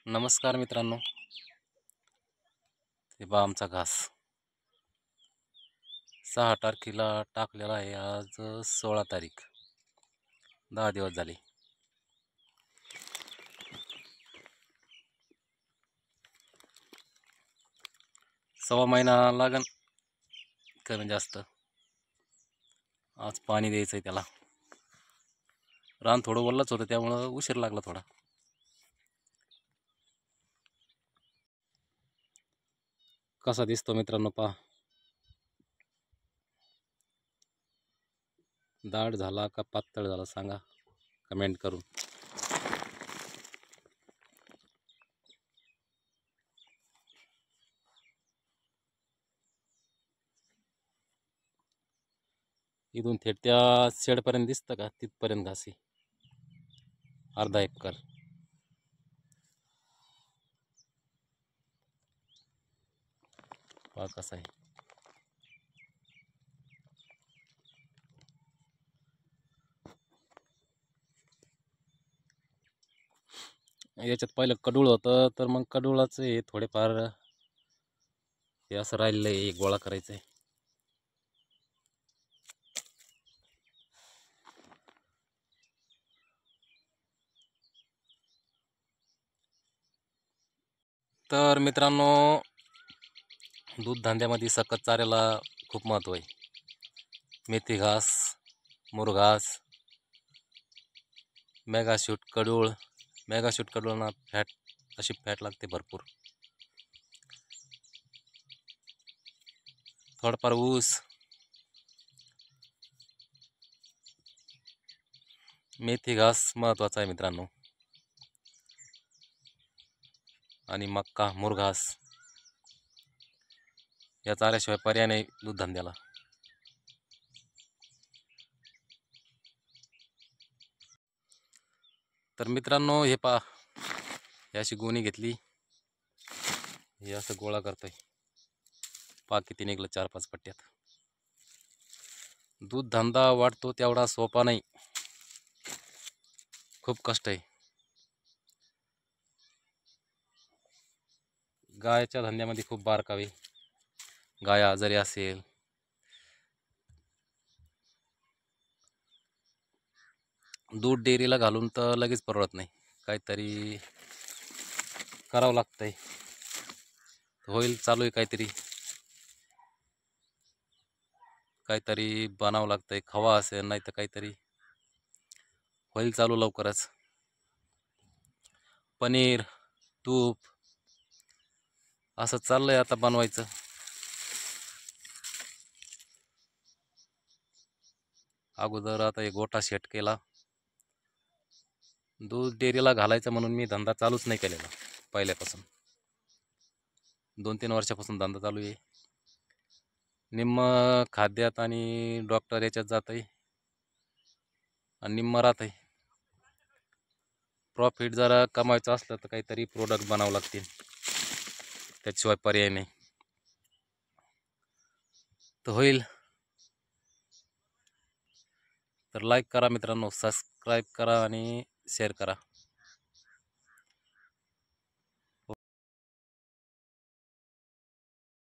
नमस्कार मित्रांनो, हे बा आमचा घास 6 तारखेला टाकलेला आहे. आज 16 तारीख, 10 दिवस झाले. सव्वा महिना लागन कमी जास्त. आज पाणी द्यायचंय त्याला. रान थोडं ओलच होतं त्यामुळं उशीर लागला थोडा. कसा दिसतो मित्रांनो पहा. दाट झाला का पातळ झाला सांगा कमेंट करून. इथून थेट त्या शेडपर्यंत दिसतं का, तिथपर्यंत घास आहे. अर्धा एकर. पहा कसा आहे. याच्यात पहिलं कडूळ होतं, तर मग कडुळाचं हे थोडेफार हे असं राहिलेलं आहे, गोळा करायचं आहे. तर मित्रांनो, दूध धंद्यामध्ये सकत चाऱ्याला खूप महत्त्व आहे. मेथी घास, मुरघास, मेगाशूट कडूळ. मेगाशूट कडूळना फॅट अशी फॅट लागते भरपूर. थोडंफार ऊस, मेथी घास महत्त्वाचा आहे मित्रांनो. आणि मक्का, मुरघास या चाऱ्याशिवाय पर्याय नाही दूध धंद्याला. तर मित्रांनो हे पहा, ही अशी गोणी घेतली, हे असं गोळा करतोय. पहा किती निघलं, 4-5 पट्ट्यात. दूध धंदा वाटतो तेवढा सोपा नाही, खूप कष्ट आहे. गायच्या धंद्यामध्ये खूप बारकावे. गाय आजारी असेल, दूध डेअरीला घालून तर लगेच परवडत नाही. काहीतरी करावं लागतंय. होईल चालू आहे काहीतरी बनावं लागतंय. खवा असेल नाही तर काहीतरी होईल चालू लवकरच. पनीर, तूप असं चाललंय आता बनवायचं. अगोदर आता हे गोठा सेट केला. दूध डेअरीला घालायचं म्हणून मी धंदा चालूच नाही केलेला पहिल्यापासून. 2-3 वर्षापासून धंदा चालू आहे. निम्म खाद्यात आणि डॉक्टर याच्यात जात आहे आणि निम्म राहत आहे. प्रॉफिट जरा कमायचं असलं तर काहीतरी प्रोडक्ट बनावं लागतील, त्याशिवाय पर्याय नाही. तर होईल. तर लाईक करा मित्रांनो, सबस्क्राईब करा आणि शेअर करा.